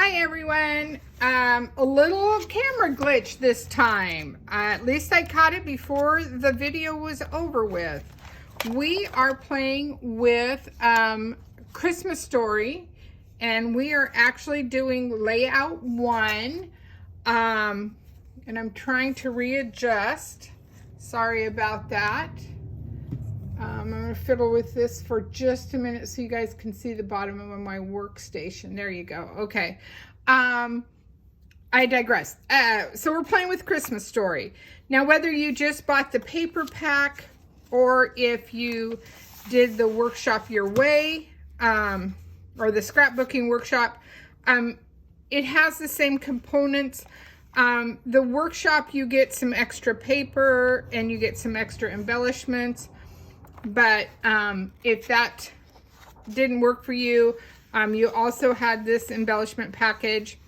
Hi everyone. A little camera glitch this time. At least I caught it before the video was over with. We are playing with Christmas Story, and we are actually doing layout 1. And I'm trying to readjust. Sorry about that. I'm going to fiddle with this for just a minute so you guys can see the bottom of my workstation. There you go. Okay. I digress. So we're playing with Christmas Story. Now, whether you just bought the paper pack or if you did the workshop your way, or the scrapbooking workshop, it has the same components. The workshop, you get some extra paper and you get some extra embellishments. But if that didn't work for you, you also had this embellishment package.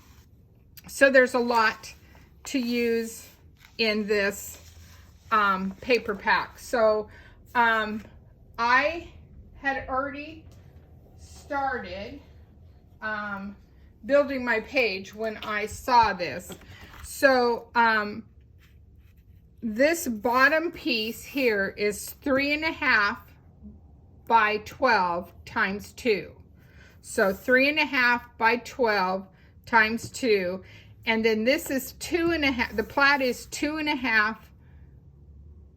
So there's a lot to use in this paper pack. So I had already started building my page when I saw this. So this bottom piece here is 3.5 by 12 times 2. So 3.5 by 12 times 2. And then this is 2.5. The plat is 2.5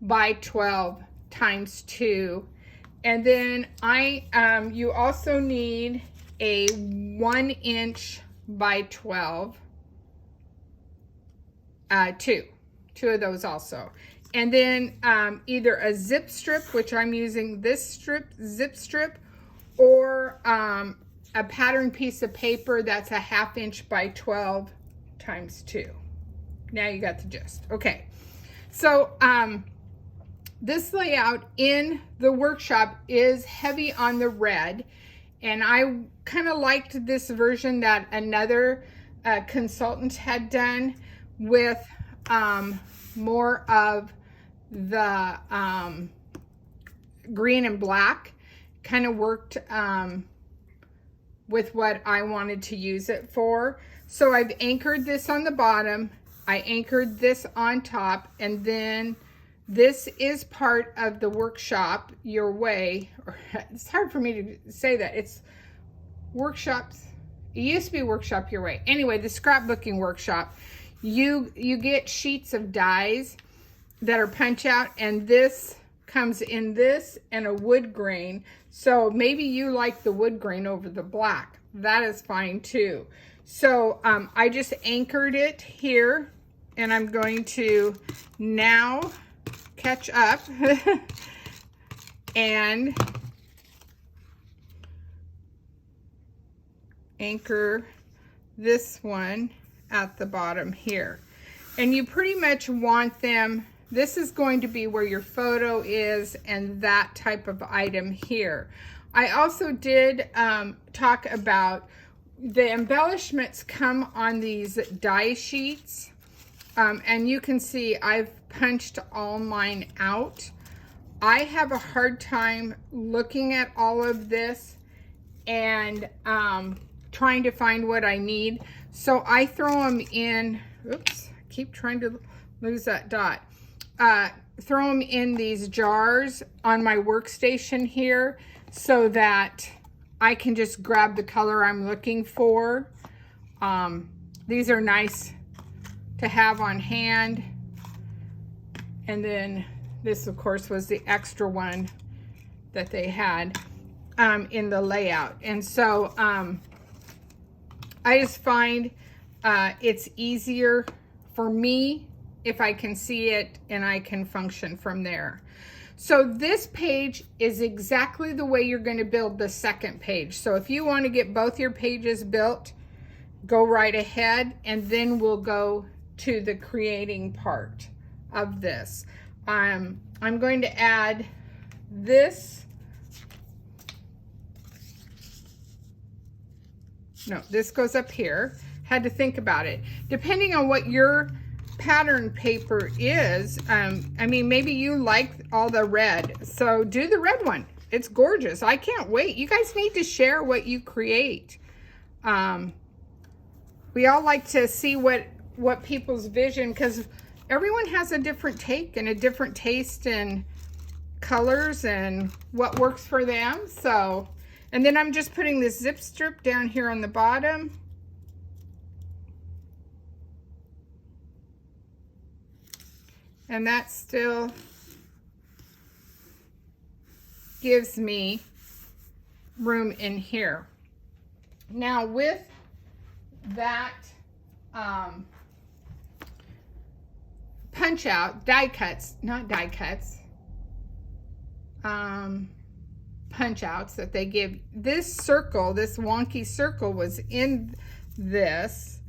by 12 times 2. And then you also need a 1 inch by 12, 2 of those also. And then either a zip strip, which I'm using this zip strip, or a pattern piece of paper that's a 1/2 inch by 12 times 2. Now you got the gist. Okay, so this layout in the workshop is heavy on the red, and I kind of liked this version that another consultant had done with more of the green and black. Kind of worked with what I wanted to use it for. So I've anchored this on the bottom, I anchored this on top, and then this is part of the workshop your way. It's hard for me to say that. It's workshops. It used to be workshop your way. Anyway, the scrapbooking workshop. You get sheets of dies that are punch out, and this comes in this and a wood grain. So maybe you like the wood grain over the black. That is fine too. So I just anchored it here, and I'm going to now catch up and anchor this one at the bottom here. And you pretty much want them, this is going to be where your photo is and that type of item here. I also did talk about the embellishments come on these die sheets, and you can see I've punched all mine out. I have a hard time looking at all of this and trying to find what I need. So I throw them in, oops, I keep trying to lose that dot. Throw them in these jars on my workstation here so that I can just grab the color I'm looking for. These are nice to have on hand. And then this, of course, was the extra one that they had in the layout. And so I just find it's easier for me if I can see it and I can function from there. So this page is exactly the way you're going to build the second page. So if you want to get both your pages built, go right ahead, and then we'll go to the creating part of this. I'm going to add this. No, this goes up here. Had to think about it. Depending on what your pattern paper is, I mean, maybe you like all the red, so do the red one. It's gorgeous. I can't wait. You guys need to share what you create. we all like to see what people's vision, because everyone has a different take and a different taste in colors and what works for them. So, and then I'm just putting this zip strip down here on the bottom. And that still gives me room in here. Now with that punch out, die cuts, not die cuts, punch outs that they give, this circle, this wonky circle was in this.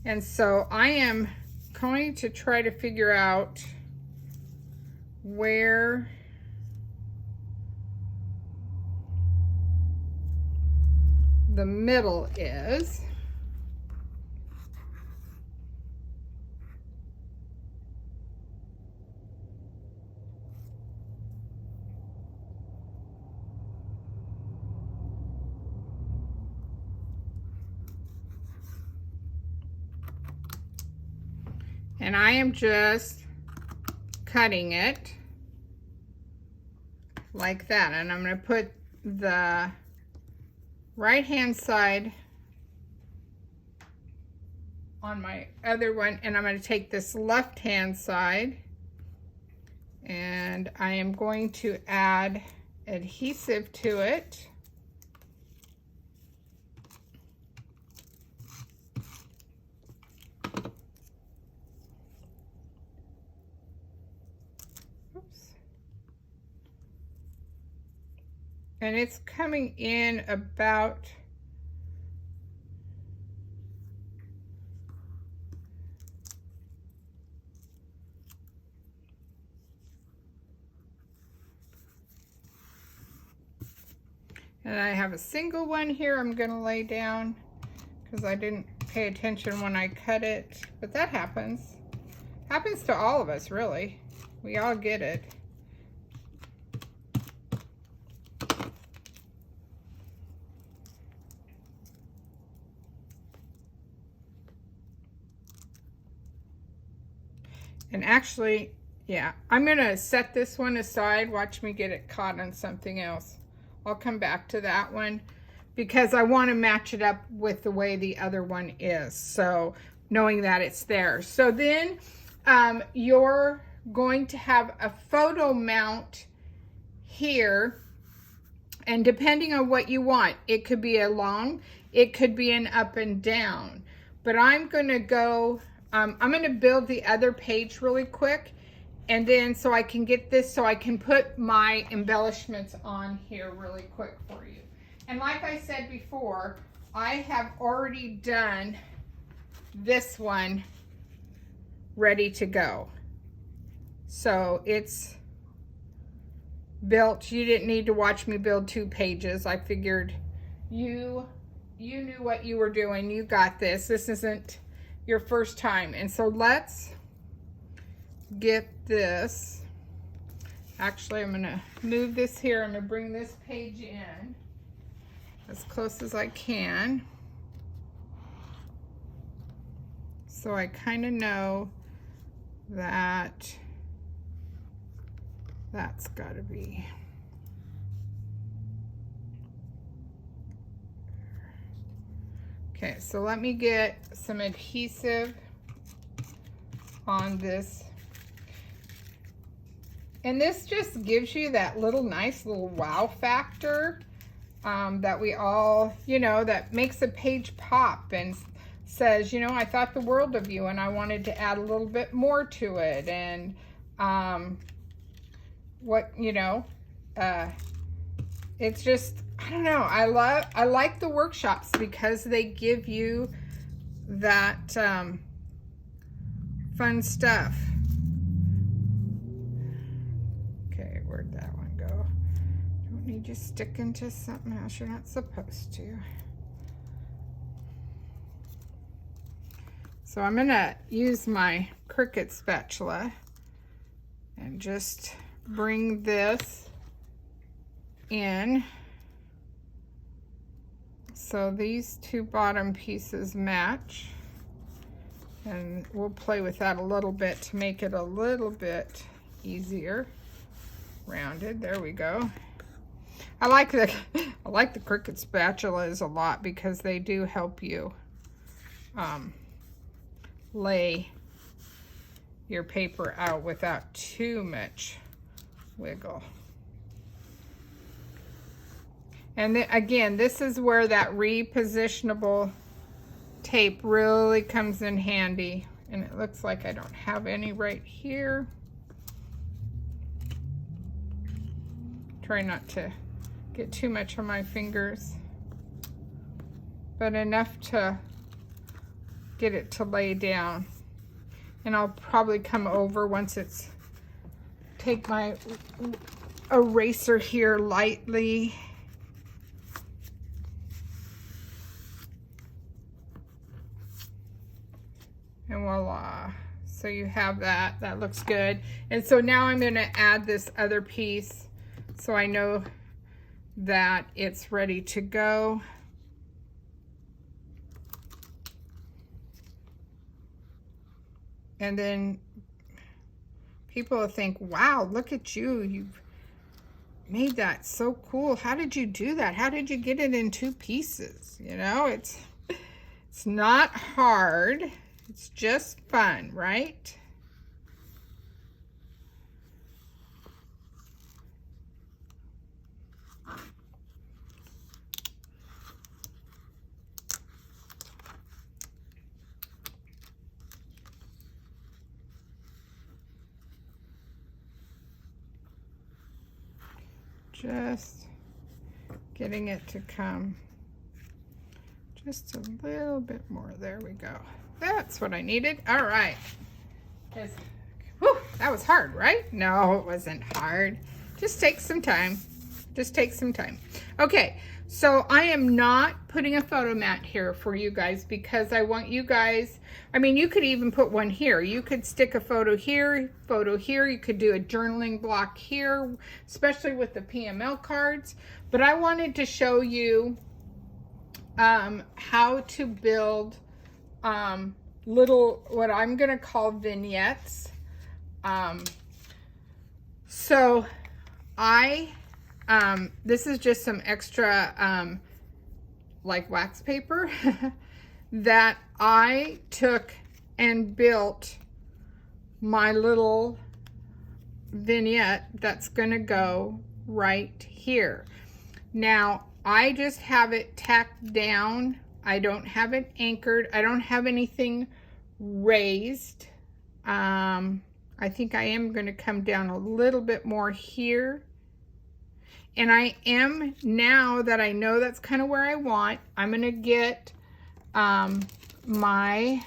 And so I am going to try to figure out where the middle is. And I am just cutting it like that. And I'm going to put the right hand side on my other one, and I'm going to take this left hand side and I am going to add adhesive to it. And it's coming in about and I have a single one here I'm going to lay down because I didn't pay attention when I cut it, but that happens to all of us, really. We all get it. And actually, yeah, I'm gonna set this one aside. Watch me get it caught on something else. I'll come back to that one because I want to match it up with the way the other one is. So knowing that it's there. So then you're going to have a photo mount here, and depending on what you want, it could be a long, it could be an up and down. But I'm gonna go, I'm gonna build the other page really quick, and then so I can get this, so I can put my embellishments on here really quick for you. And like I said before, I have already done this one ready to go. So it's built. You didn't need to watch me build 2 pages. I figured you knew what you were doing. You got this. This isn't your first time. And so let's get this. Actually, I'm gonna move this here. I'm gonna bring this page in as close as I can, so I kind of know that that's got to be. Okay, so let me get some adhesive on this. And this just gives you that nice little wow factor that we all, that makes a page pop and says, I thought the world of you and I wanted to add a little bit more to it. And it's just, I don't know, I like the workshops because they give you that fun stuff. Okay, where'd that one go? Don't need you sticking to something else you're not supposed to. So I'm gonna use my Cricut spatula and just bring this in so these 2 bottom pieces match. And we'll play with that a little bit to make it a little bit easier. Rounded, there we go. I like the Cricut spatulas a lot because they do help you lay your paper out without too much wiggle. And then, again, this is where that repositionable tape really comes in handy. And it looks like I don't have any right here. Try not to get too much on my fingers, but enough to get it to lay down. And I'll probably come over once it's, take my eraser here lightly. And voila. So you have that. That looks good. And so now I'm going to add this other piece so I know that it's ready to go. And then people will think, wow, look at you. You've made that so cool. How did you do that? How did you get it in 2 pieces? You know, it's not hard. It's just fun, right? Just getting it to come just a little bit more. There we go. That's what I needed. All right. Whew, that was hard, right? No, it wasn't hard. Just take some time. Just take some time. Okay, so I am not putting a photo mat here for you guys because I want you guys, I mean, you could even put one here. You could stick a photo here, You could do a journaling block here, especially with the PML cards. But I wanted to show you how to build little, what I'm going to call vignettes. So this is just some extra, like wax paper that I took and built my little vignette that's going to go right here. Now, I just have it tacked down. I don't have it anchored. I don't have anything raised. I think I am going to come down a little bit more here. And I am, now that I know that's kind of where I want, I'm going to get my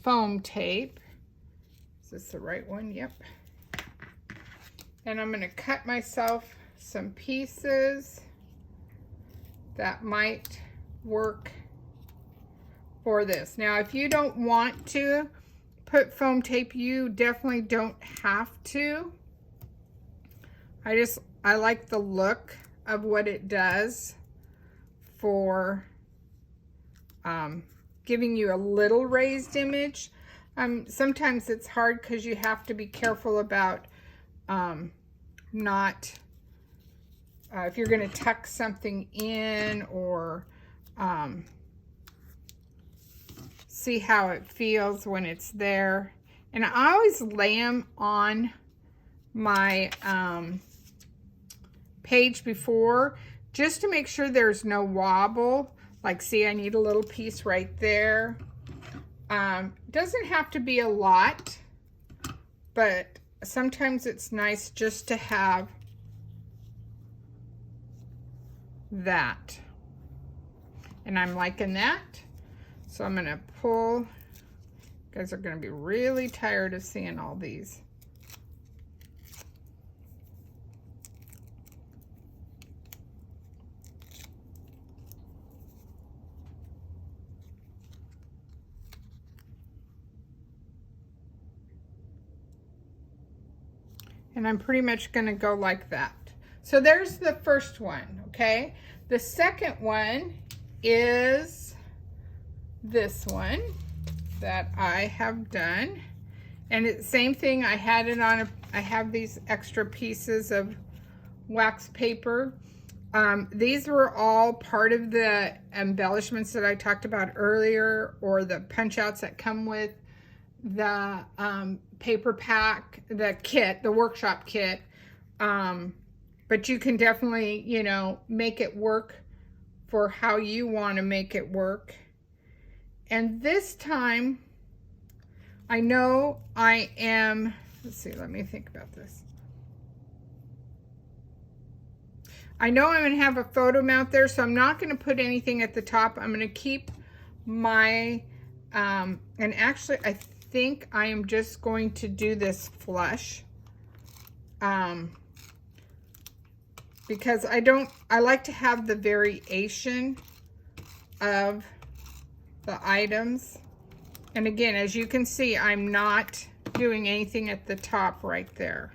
foam tape. Is this the right one? Yep. And I'm going to cut myself some pieces that might work for this. Now, if you don't want to put foam tape, you definitely don't have to. I like the look of what it does for giving you a little raised image. Sometimes it's hard because you have to be careful about not, if you're going to tuck something in or see how it feels when it's there. And I always lay them on my page before just to make sure there's no wobble. Like, see, I need a little piece right there. Doesn't have to be a lot, but sometimes it's nice just to have that. And I'm liking that. So I'm going to pull. You guys are going to be really tired of seeing all these. And I'm pretty much going to go like that. So there's the first one, okay? The second one is this one. that I have done. And it's the same thing, I had it on, I have these extra pieces of wax paper. These were all part of the embellishments that I talked about earlier, or the punch outs that come with the paper pack, the kit, the workshop kit. But you can definitely, you know, make it work for how you want to make it work. And this time, I know I am, let's see, let me think about this. I know I'm going to have a photo mount there, so I'm not going to put anything at the top. I'm going to keep my, and actually I think I am just going to do this flush. Because I like to have the variation of the items. And again, as you can see, I'm not doing anything at the top right there.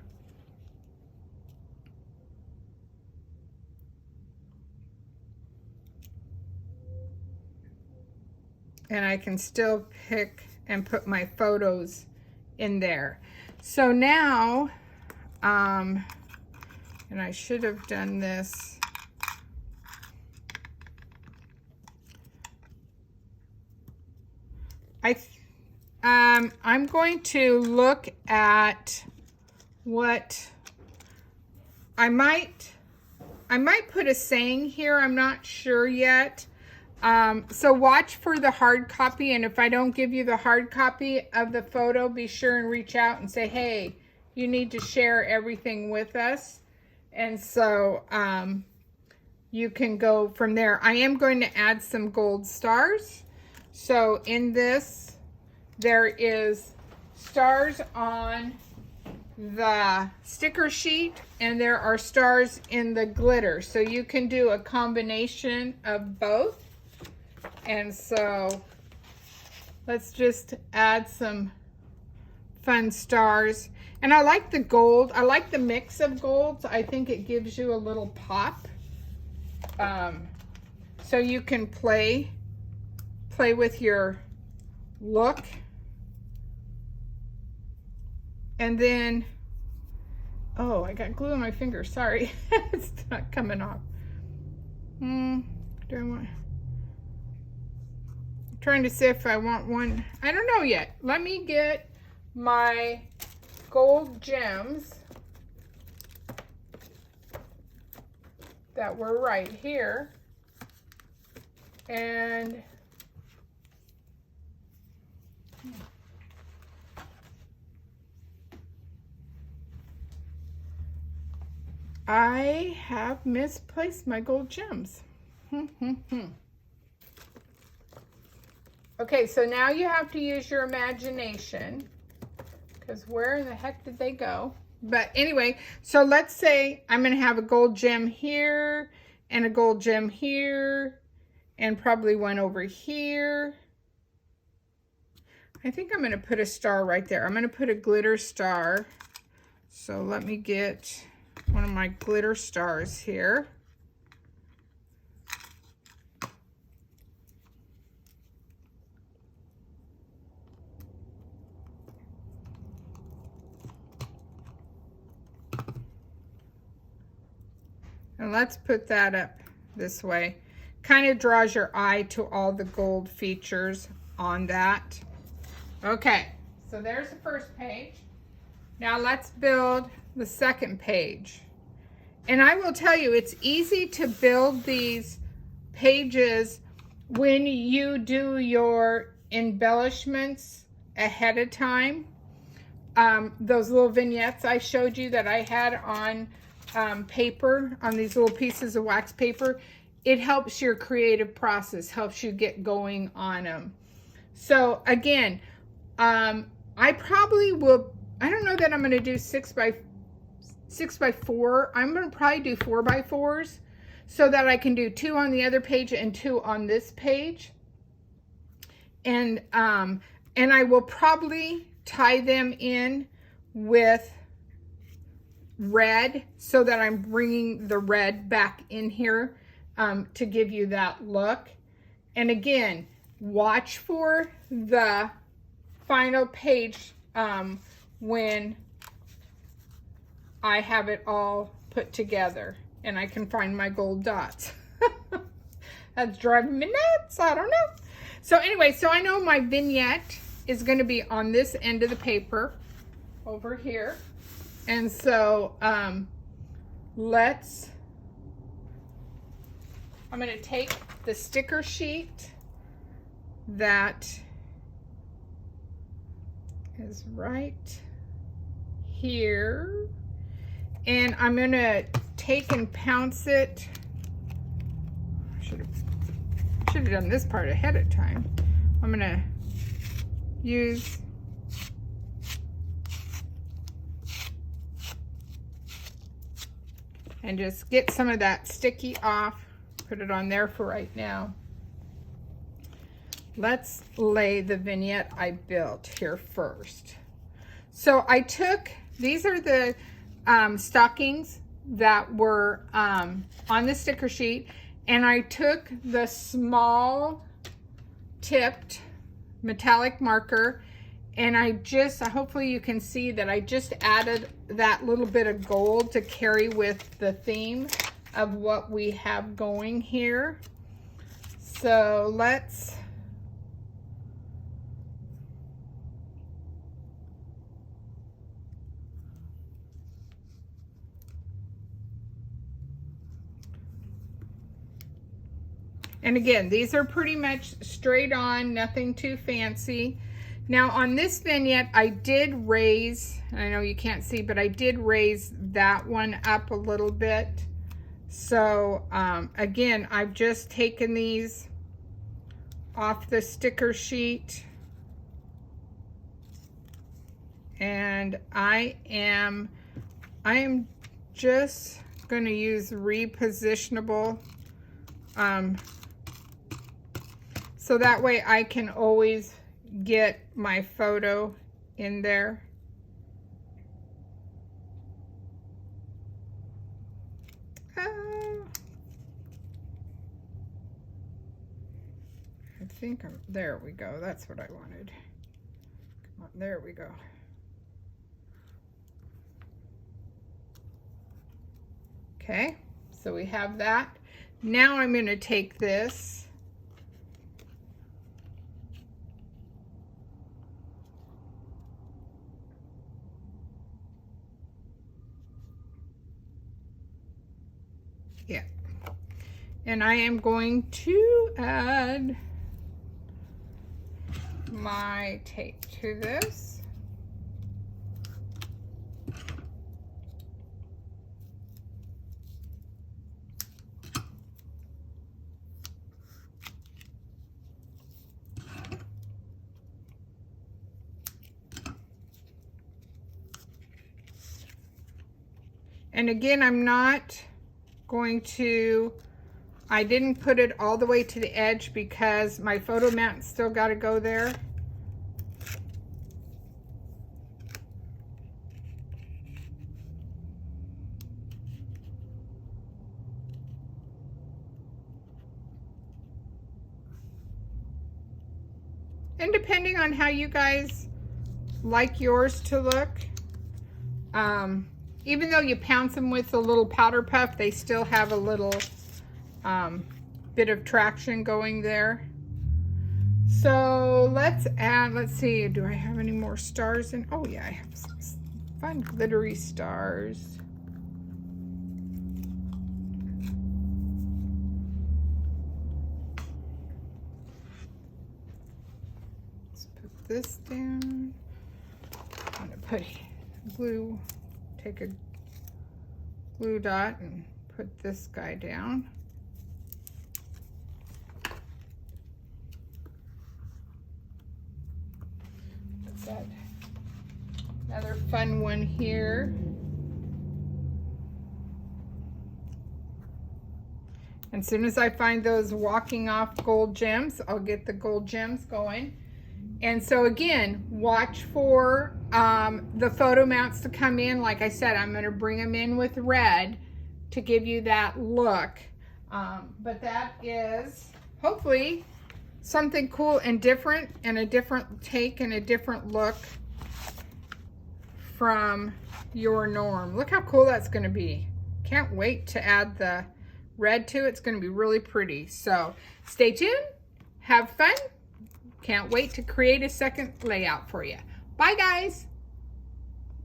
And I can still pick and put my photos in there. So now, and I should have done this. I'm going to look at what I might put a saying here. I'm not sure yet. So watch for the hard copy, and if I don't give you the hard copy of the photo, be sure and reach out and say, hey, you need to share everything with us. And so you can go from there. I am going to add some gold stars. So in this, there is stars on the sticker sheet, and there are stars in the glitter. So you can do a combination of both. And so let's just add some fun stars. And I like the gold. I like the mix of golds. I think it gives you a little pop. So you can play with your look. And then, oh, I got glue on my finger. Sorry. It's not coming off. Do I want... Trying to see if I want one. I don't know yet. Let me get my gold gems that were right here, and I have misplaced my gold gems. Okay, so now you have to use your imagination, because where in the heck did they go? But anyway, so let's say I'm going to have a gold gem here and a gold gem here and probably one over here. I think I'm going to put a star right there. I'm going to put a glitter star. So let me get one of my glitter stars here. And let's put that up this way. Kind of draws your eye to all the gold features on that. Okay, so there's the first page. Now let's build the second page. And I will tell you, it's easy to build these pages when you do your embellishments ahead of time. Those little vignettes I showed you that I had on paper, on these little pieces of wax paper, it helps your creative process, helps you get going on them. So again, I probably will, I don't know that I'm going to do 6 by 4. I'm going to probably do 4 by 4s so that I can do 2 on the other page and 2 on this page. And I will probably tie them in with red so that I'm bringing the red back in here to give you that look. And again, watch for the final page when I have it all put together and I can find my gold dots. That's driving me nuts. I don't know. So anyway, so I know my vignette is going to be on this end of the paper over here. And so I'm going to take the sticker sheet that is right here, and I'm going to take and pounce it. Should have done this part ahead of time. I'm going to use and just get some of that sticky off. Put it on there for right now. Let's lay the vignette I built here first. So I took, these are the stockings that were on the sticker sheet, and I took the small tipped metallic marker, and I just, hopefully you can see that I just added that little bit of gold to carry with the theme of what we have going here. So let's and again, these are pretty much straight on, nothing too fancy. Now on this vignette, I did raise, I know you can't see, but I did raise that one up a little bit. So again, I've just taken these off the sticker sheet, and I am just going to use repositionable so that way I can always get my photo in there. I think there we go. That's what I wanted. Come on, there we go. Okay, so we have that. Now I'm going to take this and I am going to add my tape to this. And again, I'm not going to, I didn't put it all the way to the edge because my photo mount still got to go there. And depending on how you guys like yours to look, even though you pounce them with a little powder puff, they still have a little bit of traction going there. So let's add, let's see, do I have any more stars in? Oh yeah, I have some fun glittery stars. Let's put this down. I'm gonna put glue, take a glue dot and put this guy down. Put that, another fun one here. And as soon as I find those walking off gold gems, I'll get the gold gems going. And so again, watch for the photo mounts to come in. Like I said, I'm going to bring them in with red to give you that look. But that is hopefully something cool and different, and a different take and a different look from your norm. Look how cool that's going to be. Can't wait to add the red to it. It's going to be really pretty. So stay tuned, have fun. Can't wait to create a second layout for you. Bye guys.